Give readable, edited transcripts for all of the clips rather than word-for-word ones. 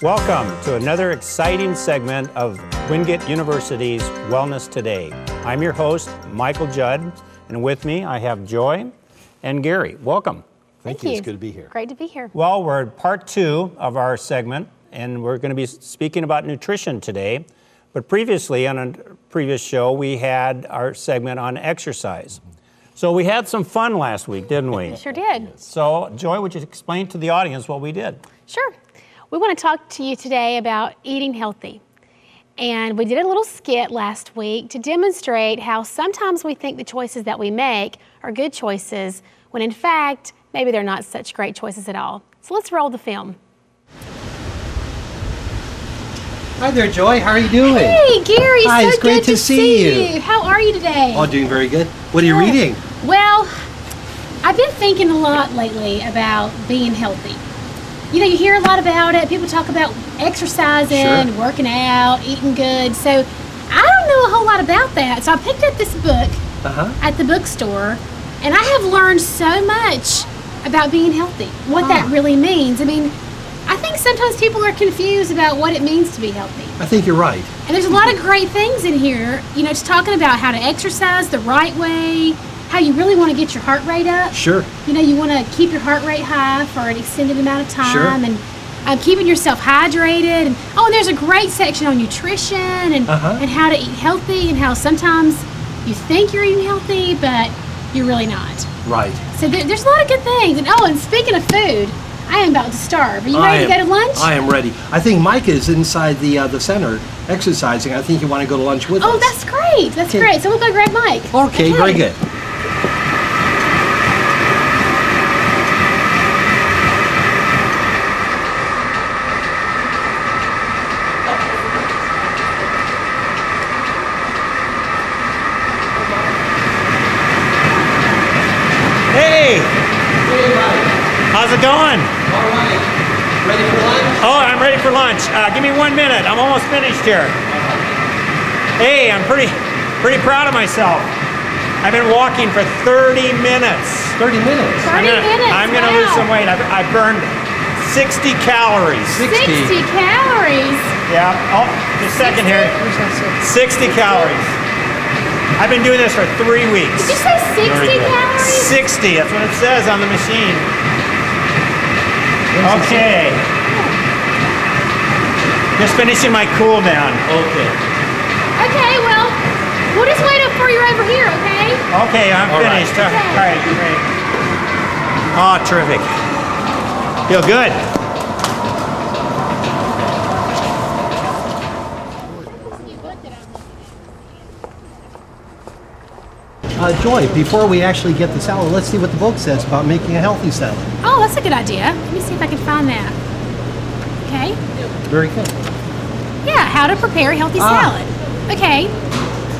Welcome to another exciting segment of Wingate University's Wellness Today. I'm your host, Michael Judd, and with me I have Joy and Gary. Welcome. Thank you. It's good to be here. Great to be here. Well, we're at part 2 of our segment, and we're going to be speaking about nutrition today. But previously, on a previous show, we had our segment on exercise. So we had some fun last week, didn't we? Sure did. So, Joy, would you explain to the audience what we did? Sure. We want to talk to you today about eating healthy. And we did a little skit last week to demonstrate how sometimes we think the choices that we make are good choices, when in fact, maybe they're not such great choices at all. So let's roll the film. Hi there, Joy. How are you doing? Hey, Gary. Hi, so it's great good to see you. How are you today? Oh, doing very good. What are you reading? Well, I've been thinking a lot lately about being healthy. You know, you hear a lot about it. People talk about exercising, Sure. working out, eating good. So I don't know a whole lot about that. So I picked up this book at the bookstore, and I have learned so much about being healthy, what that really means. I mean, I think sometimes people are confused about what it means to be healthy. I think you're right. And there's a lot of great things in here. You know, it's talking about how to exercise the right way, how you really want to get your heart rate up. Sure. You know, you want to keep your heart rate high for an extended amount of time. Sure. And keeping yourself hydrated. And there's a great section on nutrition and how to eat healthy, and how sometimes you think you're eating healthy, but you're really not. Right. So there's a lot of good things. And speaking of food, I am about to starve. Are you ready to go to lunch? I am ready. I think Mike is inside the center exercising. I think you want to go to lunch with us. Oh, that's great. That's great. So we'll go grab Mike. Okay, very good. Hey! How's it going? All right. Ready for lunch? Oh, I'm ready for lunch. Give me 1 minute. I'm almost finished here. Hey, I'm pretty proud of myself. I've been walking for 30 minutes. 30 minutes. 30 minutes. I'm going to lose some weight. I burned 60 calories. 60 calories. Yeah. Oh, just a second here. 60 calories. I've been doing this for 3 weeks. Did you say 60 calories? 60. That's what it says on the machine. Okay. Just finishing my cool down. Okay. Okay, well, we'll just wait up for you over here, okay? Okay, I'm finished. Okay. All right, great. Oh, terrific. Feel good. Joy, before we actually get the salad, let's see what the book says about making a healthy salad. Oh, that's a good idea. Let me see if I can find that. Okay. Very good. Yeah, how to prepare a healthy salad. Okay.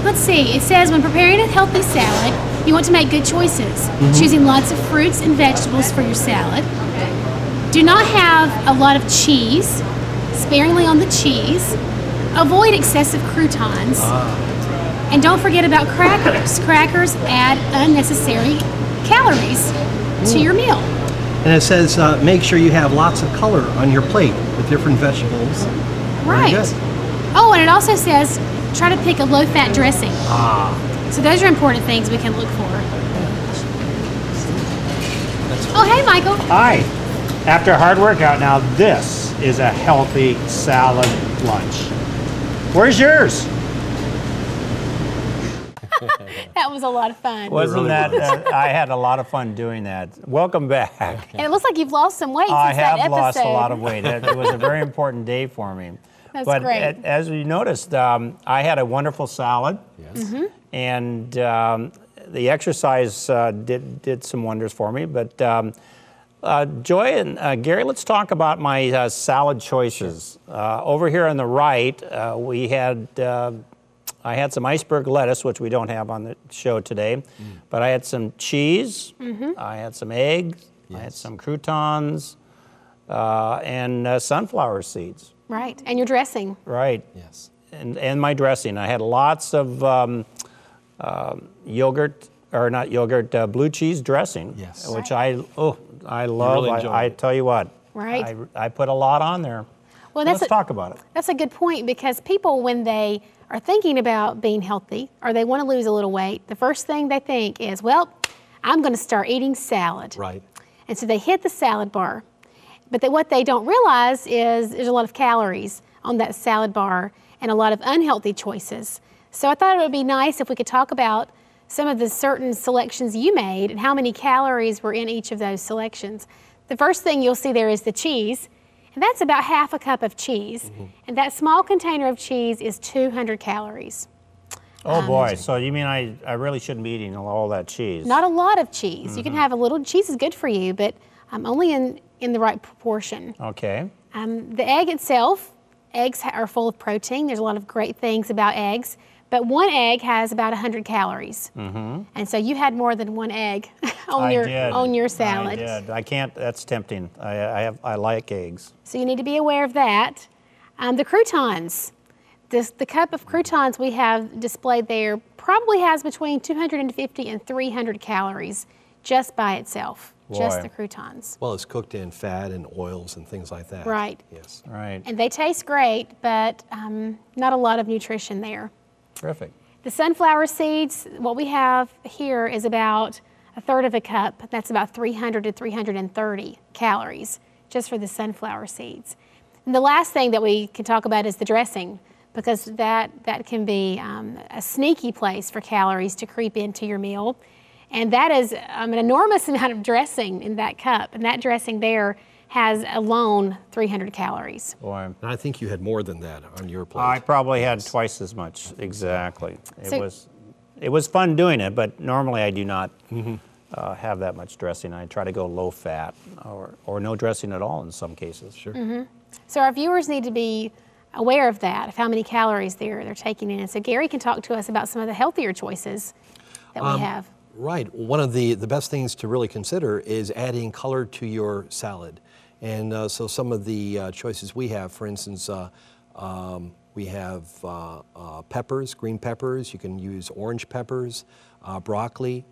Let's see. It says when preparing a healthy salad, you want to make good choices. Choosing lots of fruits and vegetables for your salad. Do not have a lot of cheese, sparingly on the cheese. Avoid excessive croutons. And don't forget about crackers. Crackers add unnecessary calories to your meal. And it says make sure you have lots of color on your plate with different vegetables. Right. Very good. Oh, and it also says try to pick a low-fat dressing. So those are important things we can look for. Oh, hey, Michael. Hi. After a hard workout, now this is a healthy salad lunch. Where's yours? That was a lot of fun. Wasn't that? I had a lot of fun doing that. Welcome back. And it looks like you've lost some weight since I that have episode. lost a lot of weight. It was a very important day for me. That's but great. As you noticed, I had a wonderful salad. Yes. And the exercise did some wonders for me. But Joy and Gary, let's talk about my salad choices. Over here on the right, I had some iceberg lettuce, which we don't have on the show today, but I had some cheese, I had some eggs, I had some croutons, and sunflower seeds. Right, and your dressing. Right. Yes. And my dressing. I had lots of yogurt, or not yogurt, blue cheese dressing. Yes. Which I love. really enjoy I it. tell you what. Right. I put a lot on there. Well, Let's talk about it. That's a good point, because people, when they are thinking about being healthy or they want to lose a little weight, the first thing they think is, well, I'm going to start eating salad. Right. And so they hit the salad bar. But what they don't realize is there's a lot of calories on that salad bar and a lot of unhealthy choices. So I thought it would be nice if we could talk about some of the certain selections you made and how many calories were in each of those selections. The first thing you'll see there is the cheese, and that's about half a cup of cheese. And that small container of cheese is 200 calories. Oh boy, so you mean I really shouldn't be eating all that cheese? Not a lot of cheese. You can have a little. Cheese is good for you, but only in the right proportion. Okay. The egg itself, eggs are full of protein. There's a lot of great things about eggs, but one egg has about 100 calories. And so you had more than one egg on your salad. I did. I can't. That's tempting. I like eggs. So you need to be aware of that. The croutons. The cup of croutons we have displayed there probably has between 250 and 300 calories just by itself, just the croutons. Well, it's cooked in fat and oils and things like that. Right. Yes. Right. And they taste great, but not a lot of nutrition there. Terrific. The sunflower seeds, what we have here is about a third of a cup. That's about 300 to 330 calories just for the sunflower seeds. And the last thing that we can talk about is the dressing, because that can be a sneaky place for calories to creep into your meal. And that is an enormous amount of dressing in that cup. And that dressing there has alone 300 calories. Boy. And I think you had more than that on your plate. I probably had twice as much, exactly. It was fun doing it, but normally I do not have that much dressing. I try to go low fat or no dressing at all in some cases. Sure. So our viewers need to be aware of that, of how many calories they're taking in. And so Gary can talk to us about some of the healthier choices that we have. Right. One of the best things to really consider is adding color to your salad. And so some of the choices we have, for instance, we have peppers, green peppers. You can use orange peppers, broccoli,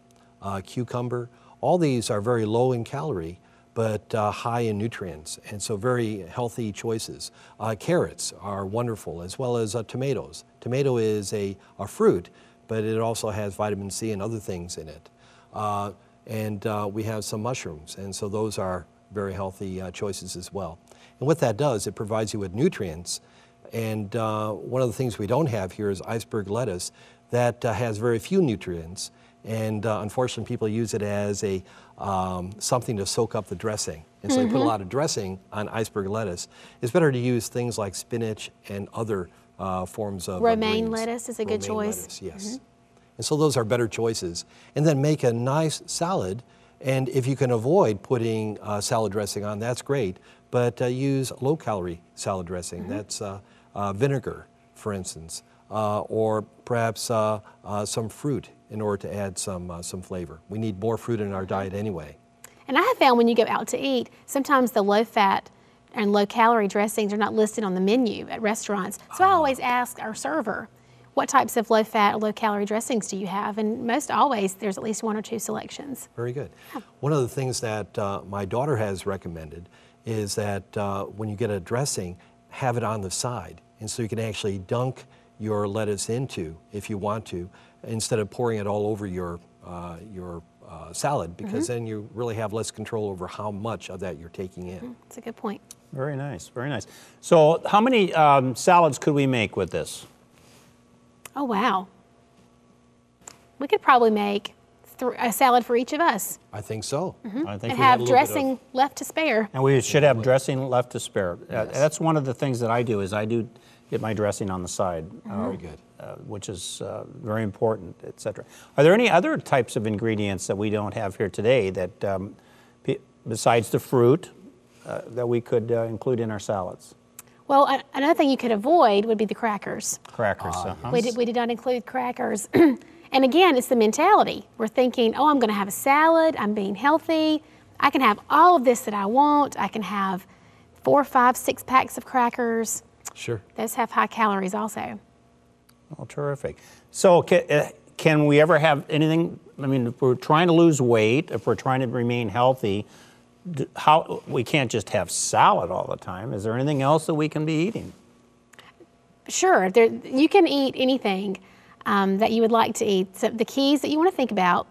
cucumber. All these are very low in calorie, but high in nutrients, and so very healthy choices. Carrots are wonderful, as well as tomatoes. Tomato is a fruit, but it also has vitamin C and other things in it. And we have some mushrooms, and so those are very healthy choices as well. And what that does, it provides you with nutrients. And one of the things we don't have here is iceberg lettuce that has very few nutrients. And unfortunately, people use it as a something to soak up the dressing. And so you put a lot of dressing on iceberg lettuce. It's better to use things like spinach and other forms of romaine greens. lettuce is a good choice. Lettuce, yes. And so those are better choices. And then make a nice salad. And if you can avoid putting salad dressing on, that's great. But use low-calorie salad dressing. That's vinegar, for instance, or perhaps some fruit in order to add some flavor. We need more fruit in our diet anyway. And I have found when you go out to eat, sometimes the low-fat and low-calorie dressings are not listed on the menu at restaurants. So I always ask our server, what types of low-fat or low-calorie dressings do you have? And most always, there's at least one or two selections. Very good. One of the things that my daughter has recommended is that when you get a dressing, have it on the side. And so you can actually dunk your lettuce into, if you want to, instead of pouring it all over your salad, because then you really have less control over how much of that you're taking in. That's a good point. Very nice, very nice. So how many salads could we make with this? Oh, wow. We could probably make a salad for each of us. I think so. I think And we have dressing left to spare. and we should have dressing left to spare. That's one of the things that I do is I do get my dressing on the side. Very good. Which is very important, etc. Are there any other types of ingredients that we don't have here today that, besides the fruit, that we could include in our salads? Well, another thing you could avoid would be the crackers. Crackers. We did not include crackers. And again, it's the mentality. We're thinking, oh, I'm going to have a salad. I'm being healthy. I can have all of this that I want. I can have 4, 5, 6 packs of crackers. Sure. Those have high calories also. Oh, terrific. So can we ever have anything, I mean, if we're trying to lose weight, if we're trying to remain healthy, how we can't just have salad all the time. Is there anything else that we can be eating? Sure, you can eat anything that you would like to eat. So the keys that you want to think about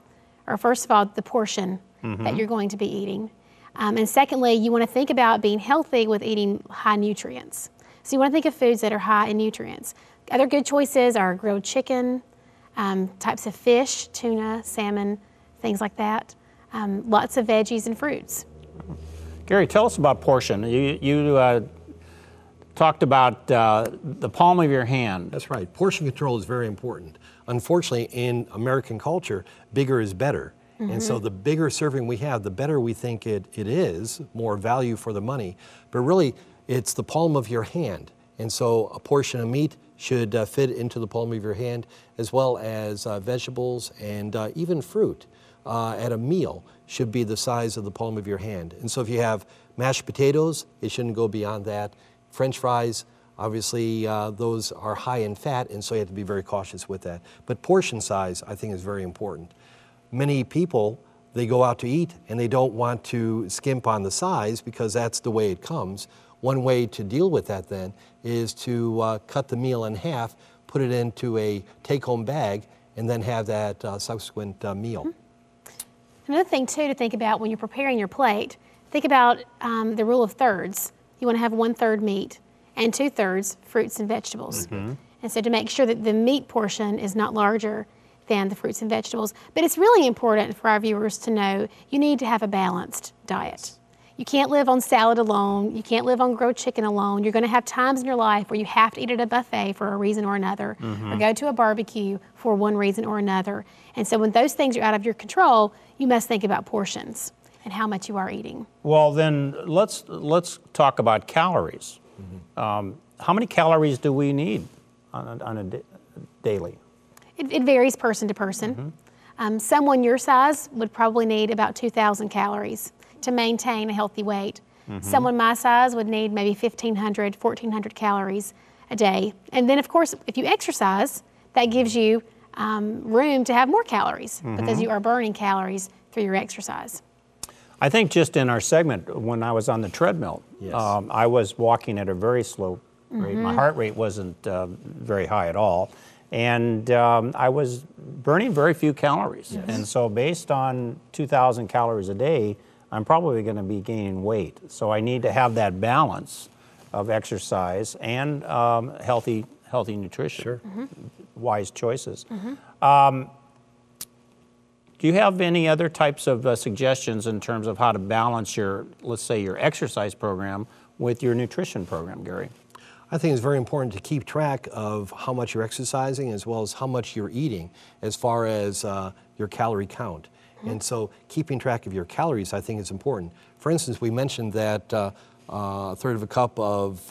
are, first of all, the portion that you're going to be eating. And secondly, you want to think about being healthy with eating high nutrients. So you want to think of foods that are high in nutrients. Other good choices are grilled chicken, types of fish, tuna, salmon, things like that. Lots of veggies and fruits. Gary, tell us about portion. You talked about the palm of your hand. That's right. Portion control is very important. Unfortunately, in American culture, bigger is better. And so the bigger serving we have, the better we think it is, more value for the money. But really, it's the palm of your hand. And so a portion of meat should fit into the palm of your hand, as well as vegetables and even fruit at a meal should be the size of the palm of your hand. And so if you have mashed potatoes, it shouldn't go beyond that. French fries, obviously those are high in fat, and so you have to be very cautious with that. But portion size, I think, is very important. Many people, they go out to eat and they don't want to skimp on the size because that's the way it comes. One way to deal with that then is to cut the meal in half, put it into a take-home bag, and then have that subsequent meal. Another thing too to think about when you're preparing your plate, think about the rule of thirds. You want to have 1/3 meat and 2/3 fruits and vegetables. And so to make sure that the meat portion is not larger than the fruits and vegetables. But it's really important for our viewers to know you need to have a balanced diet. You can't live on salad alone. You can't live on grilled chicken alone. You're going to have times in your life where you have to eat at a buffet for a reason or another, or go to a barbecue for one reason or another. And so when those things are out of your control, you must think about portions and how much you are eating. Well, then let's talk about calories. How many calories do we need on a daily? It varies person to person. Someone your size would probably need about 2,000 calories to maintain a healthy weight. Someone my size would need maybe 1,500, 1,400 calories a day. And then, of course, if you exercise, that gives you room to have more calories because you are burning calories through your exercise. I think just in our segment, when I was on the treadmill, I was walking at a very slow rate. My heart rate wasn't very high at all. And I was burning very few calories. And so based on 2,000 calories a day, I'm probably going to be gaining weight. So I need to have that balance of exercise and healthy nutrition, wise choices. Do you have any other types of suggestions in terms of how to balance your, let's say, your exercise program with your nutrition program, Gary? I think it's very important to keep track of how much you're exercising as well as how much you're eating as far as your calorie count. And so keeping track of your calories, I think, is important. For instance, we mentioned that a third of a cup of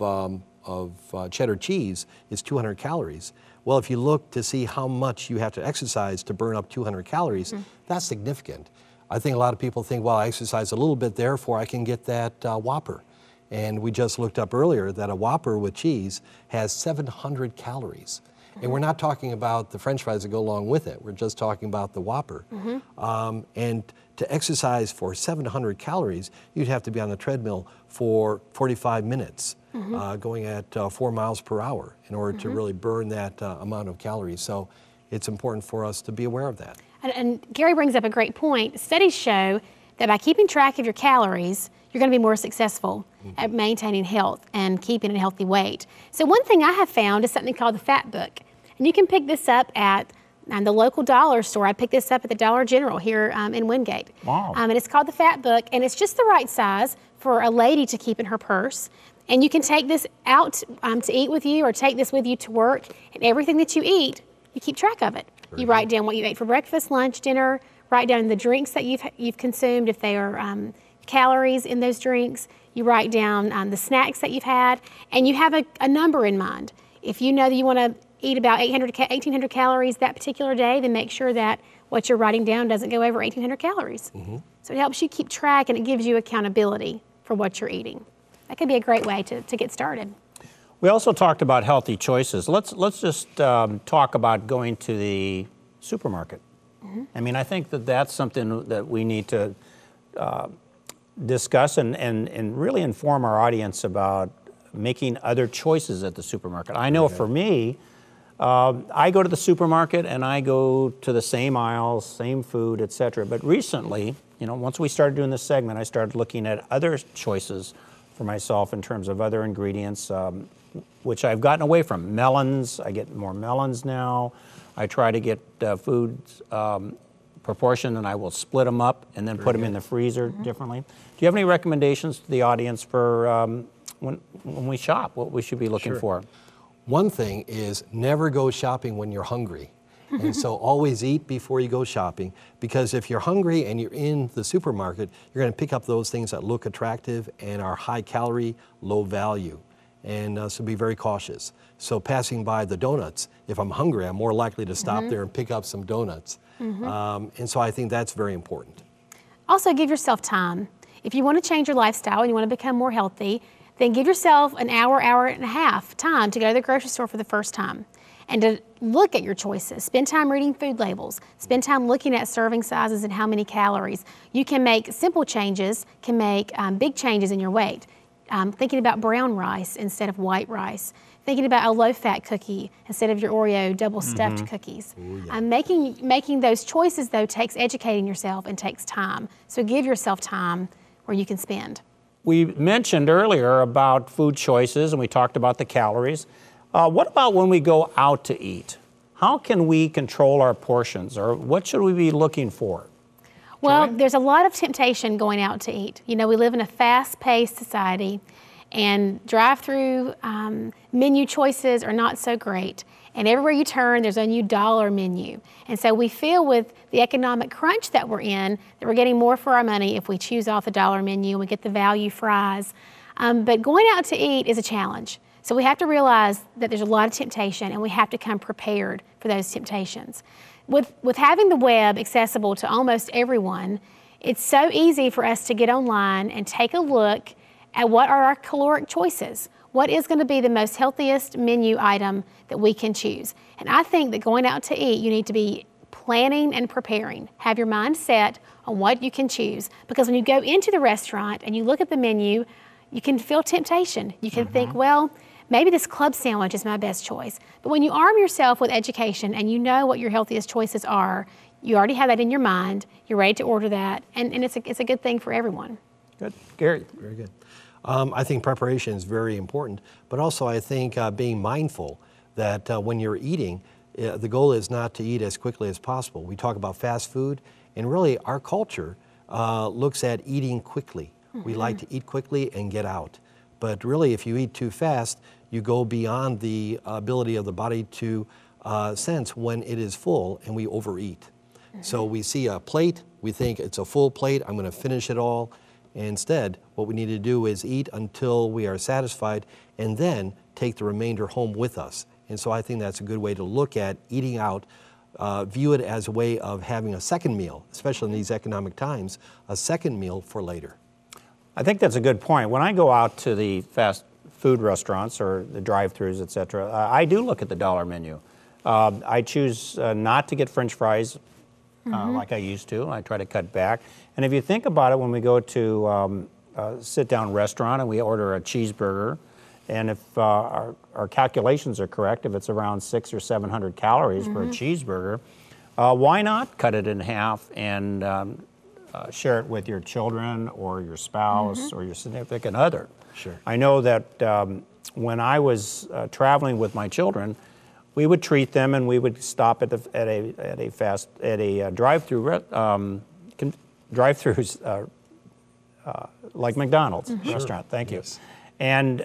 cheddar cheese is 200 calories. Well, if you look to see how much you have to exercise to burn up 200 calories, that's significant. I think a lot of people think, well, I exercise a little bit, therefore I can get that Whopper. And we just looked up earlier that a Whopper with cheese has 700 calories. And we're not talking about the French fries that go along with it. We're just talking about the Whopper. And to exercise for 700 calories, you'd have to be on the treadmill for 45 minutes, going at 4 miles per hour in order to really burn that amount of calories. So it's important for us to be aware of that. And Gary brings up a great point. Studies show that by keeping track of your calories, you're going to be more successful at maintaining health and keeping a healthy weight. So one thing I have found is something called the Fat Book. And you can pick this up at the local dollar store. I picked this up at the Dollar General here in Wingate. Wow. And it's called the Fat Book, and it's just the right size for a lady to keep in her purse. And you can take this out to eat with you or take this with you to work, and everything that you eat, you keep track of it. You write down what you ate for breakfast, lunch, dinner, write down the drinks that you've consumed, if they are calories in those drinks. You write down the snacks that you've had, and you have a number in mind. If you know that you want to eat about 1,800 calories that particular day, then make sure that what you're writing down doesn't go over 1,800 calories. So it helps you keep track, and it gives you accountability for what you're eating. That could be a great way to get started. We also talked about healthy choices. Let's just talk about going to the supermarket. I mean, I think that that's something that we need to discuss and really inform our audience about making other choices at the supermarket. I know for me, I go to the supermarket and I go to the same aisles, same food, etc. But recently, once we started doing this segment, I started looking at other choices for myself in terms of other ingredients, which I've gotten away from. Melons, I get more melons now. I try to get foods proportioned, and I will split them up and then put them in the freezer differently. Do you have any recommendations to the audience for when we shop, what we should be looking for? One thing is never go shopping when you're hungry. And so always eat before you go shopping, because if you're hungry and you're in the supermarket, you're going to pick up those things that look attractive and are high calorie, low value. And so be very cautious. So passing by the donuts, if I'm hungry, I'm more likely to stop there and pick up some donuts. And so I think that's very important. Also, give yourself time. If you want to change your lifestyle and you want to become more healthy, then give yourself an hour, hour and a half time to go to the grocery store for the first time and to look at your choices. Spend time reading food labels. Spend time looking at serving sizes and how many calories. You can make simple changes, can make big changes in your weight. Thinking about brown rice instead of white rice. Thinking about a low-fat cookie instead of your Oreo double-stuffed cookies. Ooh, yeah. Making those choices, though, takes educating yourself and takes time. So give yourself time where you can spend. We mentioned earlier about food choices, and we talked about the calories. What about when we go out to eat? How can we control our portions, or what should we be looking for? Well, there's a lot of temptation going out to eat. We live in a fast-paced society, and drive-through menu choices are not so great. And everywhere you turn, there's a new dollar menu. And so we feel with the economic crunch that we're in, that we're getting more for our money if we choose off the dollar menu and we get the value fries. But going out to eat is a challenge. So we have to realize that there's a lot of temptation, and we have to come prepared for those temptations. With having the web accessible to almost everyone, it's so easy for us to get online and take a look at what are our caloric choices. What is going to be the most healthiest menu item that we can choose? And I think that going out to eat, you need to be planning and preparing. Have your mind set on what you can choose. Because when you go into the restaurant and you look at the menu, you can feel temptation. You can think, well, maybe this club sandwich is my best choice. But when you arm yourself with education and you know what your healthiest choices are, you already have that in your mind, you're ready to order that, and it's a good thing for everyone. Good. Gary? Very good. I think preparation is very important, but also I think being mindful that when you're eating, the goal is not to eat as quickly as possible. We talk about fast food, and really our culture looks at eating quickly. We like to eat quickly and get out. But really, if you eat too fast, you go beyond the ability of the body to sense when it is full, and we overeat. So we see a plate, we think it's a full plate, I'm going to finish it all. Instead, what we need to do is eat until we are satisfied and then take the remainder home with us. And so I think that's a good way to look at eating out, view it as a way of having a second meal, especially in these economic times, a second meal for later. I think that's a good point. When I go out to the fast food restaurants or the drive-thrus, et cetera, I do look at the dollar menu. I choose not to get French fries like I used to. I try to cut back. And if you think about it, when we go to a sit-down restaurant and we order a cheeseburger, and if our calculations are correct, if it's around 600 or 700 calories for a cheeseburger, why not cut it in half and share it with your children or your spouse or your significant other? Sure. I know that when I was traveling with my children, we would treat them, and we would stop at a drive-through drive-throughs like McDonald's restaurant. Thank you. And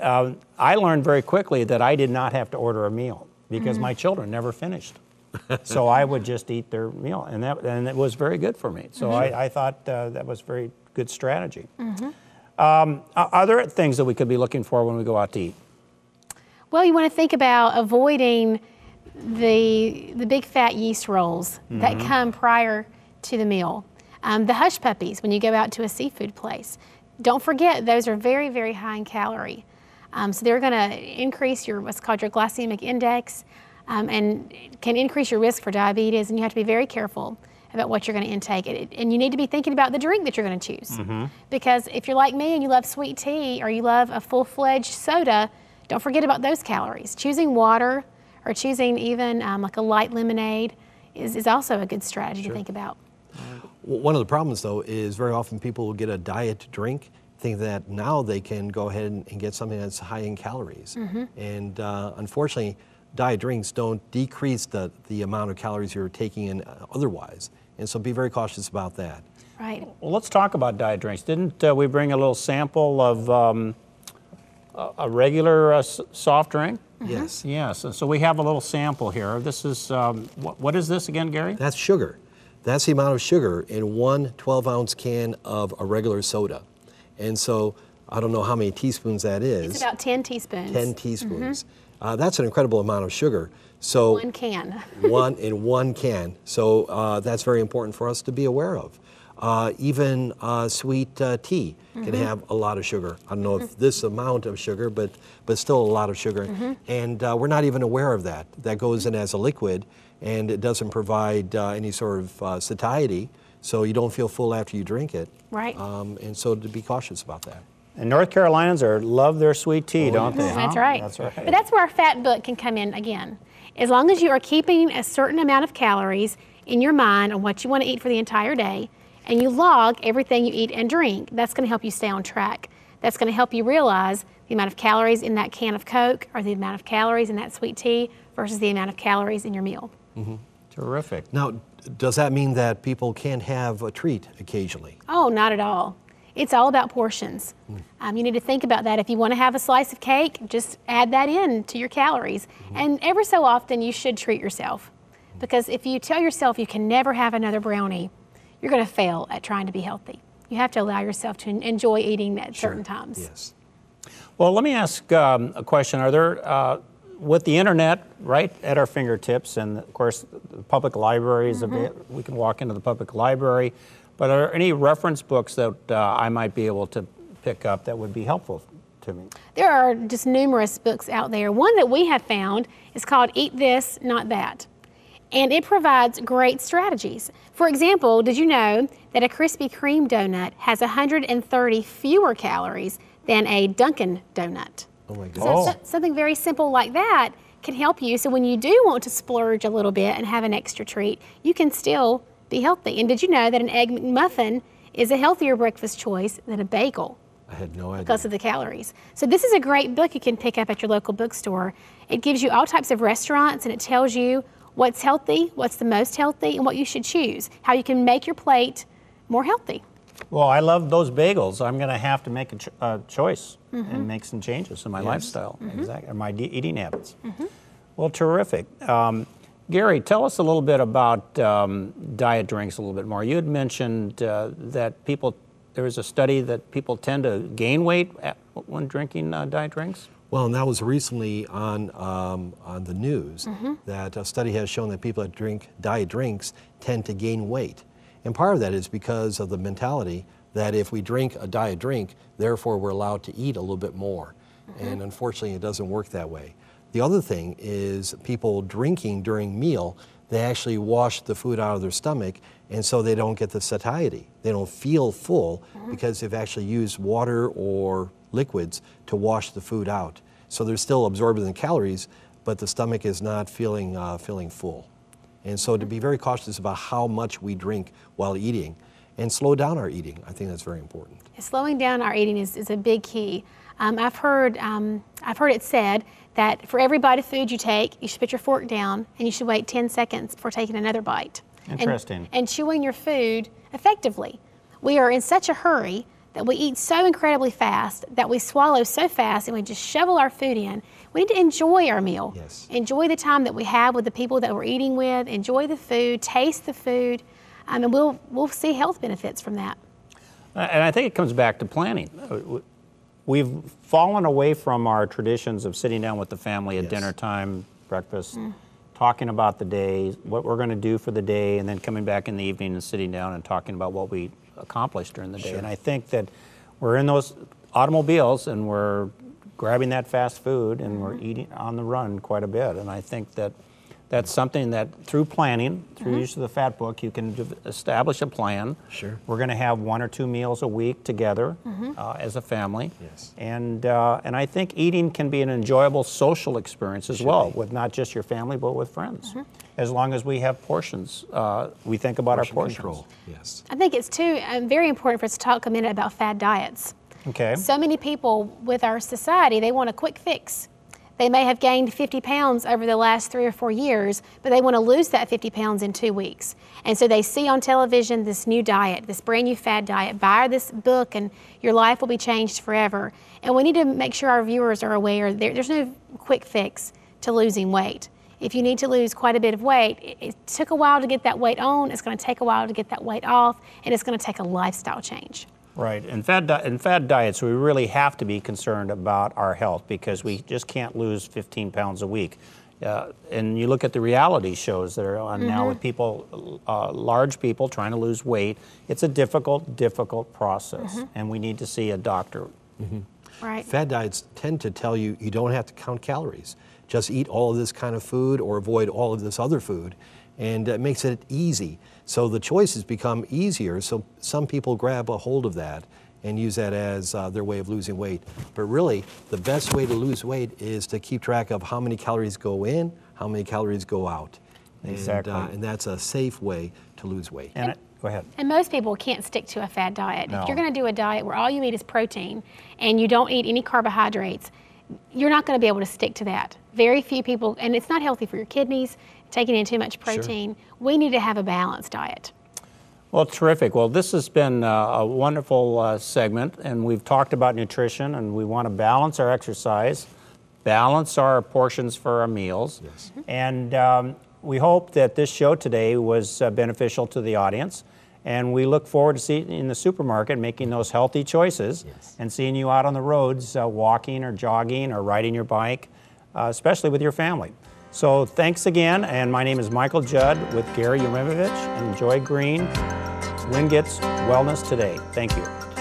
I learned very quickly that I did not have to order a meal because my children never finished. So I would just eat their meal, and it was very good for me. So I thought that was very good strategy. Are there things that we could be looking for when we go out to eat? Well, you want to think about avoiding the big fat yeast rolls that come prior to the meal. The hush puppies when you go out to a seafood place. Don't forget, those are very, very high in calorie. So they're going to increase what's called your glycemic index and can increase your risk for diabetes, and you have to be very careful about what you're going to intake. And you need to be thinking about the drink that you're going to choose. Because if you're like me and you love sweet tea or you love a full-fledged soda, don't forget about those calories. Choosing water or choosing even like a light lemonade is also a good strategy to think about. One of the problems, though, is very often people will get a diet drink, think that now they can go ahead and get something that's high in calories. And unfortunately, diet drinks don't decrease the amount of calories you're taking in otherwise. And so be very cautious about that. Right. Well, let's talk about diet drinks. Didn't we bring a little sample of a regular soft drink? Yes. Yes. So we have a little sample here. This is, what is this again, Gary? That's sugar. That's the amount of sugar in one 12-ounce can of a regular soda. And so I don't know how many teaspoons that is. It's about 10 teaspoons. 10 teaspoons. That's an incredible amount of sugar. So One can. one in one can. So that's very important for us to be aware of. Even sweet tea can have a lot of sugar. I don't know if this amount of sugar, but still a lot of sugar. And we're not even aware of that. That goes in as a liquid, and it doesn't provide any sort of satiety, so you don't feel full after you drink it. Right. And so to be cautious about that. And North Carolinians love their sweet tea, don't they? That's huh? right. That's right. But that's where our fat book can come in again. As long as you are keeping a certain amount of calories in your mind on what you want to eat for the entire day, and you log everything you eat and drink, that's going to help you stay on track. That's going to help you realize the amount of calories in that can of Coke or the amount of calories in that sweet tea versus the amount of calories in your meal. Terrific. Now, does that mean that people can't have a treat occasionally? Oh, not at all. It's all about portions. You need to think about that. If you want to have a slice of cake, just add that in to your calories. And every so often, you should treat yourself. Because if you tell yourself you can never have another brownie, you're going to fail at trying to be healthy. You have to allow yourself to enjoy eating at certain times. Yes. Well, let me ask a question. Are there, with the internet right at our fingertips, and of course, the public libraries, we can walk into the public library, but are there any reference books that I might be able to pick up that would be helpful to me? There are just numerous books out there. One that we have found is called Eat This, Not That. And it provides great strategies. For example, did you know that a Krispy Kreme donut has 130 fewer calories than a Dunkin' donut? Oh my So goodness. something very simple like that can help you. So when you do want to splurge a little bit and have an extra treat, you can still be healthy. And did you know that an Egg McMuffin is a healthier breakfast choice than a bagel? I had no idea. Because of the calories. So this is a great book you can pick up at your local bookstore. It gives you all types of restaurants, and it tells you what's healthy, what's the most healthy, and what you should choose, how you can make your plate more healthy. Well, I love those bagels. I'm going to have to make a choice and make some changes in my lifestyle, exactly, or my eating habits. Well, terrific. Gary, tell us a little bit about diet drinks a little bit more. You had mentioned that there was a study that people tend to gain weight when drinking diet drinks. Well, and that was recently on the news that a study has shown that people that drink diet drinks tend to gain weight. And part of that is because of the mentality that if we drink a diet drink, therefore we're allowed to eat a little bit more. And unfortunately, it doesn't work that way. The other thing is people drinking during meal, they actually wash the food out of their stomach, and so they don't get the satiety. They don't feel full because they've actually used water or liquids to wash the food out. So they're still absorbing the calories, but the stomach is not feeling full. And so to be very cautious about how much we drink while eating and slow down our eating, I think that's very important. Slowing down our eating is a big key. I've heard it said that for every bite of food you take, you should put your fork down and you should wait 10 seconds before taking another bite. Interesting. And chewing your food effectively. We are in such a hurry that we eat so incredibly fast, that we swallow so fast, and we just shovel our food in. We need to enjoy our meal. Yes. Enjoy the time that we have with the people that we're eating with. Enjoy the food, taste the food, and we'll see health benefits from that. And I think it comes back to planning. We've fallen away from our traditions of sitting down with the family at dinner time, breakfast, talking about the day, what we're going to do for the day, and then coming back in the evening and sitting down and talking about what we accomplished during the day. And I think that we're in those automobiles and we're grabbing that fast food and we're eating on the run quite a bit. And I think that That's something that through planning, through use of the Fat Book, you can establish a plan. Sure. We're going to have 1 or 2 meals a week together as a family. Yes. And I think eating can be an enjoyable social experience as well, with not just your family, but with friends. As long as we have portions, we think about our portions. Control. Yes. I think it's too very important for us to talk a minute about fad diets. Okay. So many people with our society, they want a quick fix. They may have gained 50 pounds over the last 3 or 4 years, but they want to lose that 50 pounds in 2 weeks. And so they see on television this new diet, this brand new fad diet. Buy this book and your life will be changed forever. And we need to make sure our viewers are aware there's no quick fix to losing weight. If you need to lose quite a bit of weight, it took a while to get that weight on, it's going to take a while to get that weight off, and it's going to take a lifestyle change. Right. In fad diets, we really have to be concerned about our health because we just can't lose 15 pounds a week. And you look at the reality shows that are on now with people, large people trying to lose weight. It's a difficult process, and we need to see a doctor. Right. Fad diets tend to tell you you don't have to count calories. Just eat all of this kind of food or avoid all of this other food, and it makes it easy. So the choices become easier, so some people grab a hold of that and use that as their way of losing weight. But really, the best way to lose weight is to keep track of how many calories go in, how many calories go out. Exactly. And that's a safe way to lose weight. And go ahead. And most people can't stick to a fad diet. No. If you're going to do a diet where all you eat is protein and you don't eat any carbohydrates, you're not going to be able to stick to that. Very few people, and it's not healthy for your kidneys, taking in too much protein. Sure. We need to have a balanced diet. Well, terrific. Well, this has been a wonderful segment, and we've talked about nutrition, and we want to balance our exercise, balance our portions for our meals. Yes. And we hope that this show today was beneficial to the audience. And we look forward to seeing you in the supermarket making those healthy choices and seeing you out on the roads walking or jogging or riding your bike, especially with your family. So thanks again, and my name is Michael Judd with Gary Yurimovich and Joy Green, Wingate's Wellness Today. Thank you.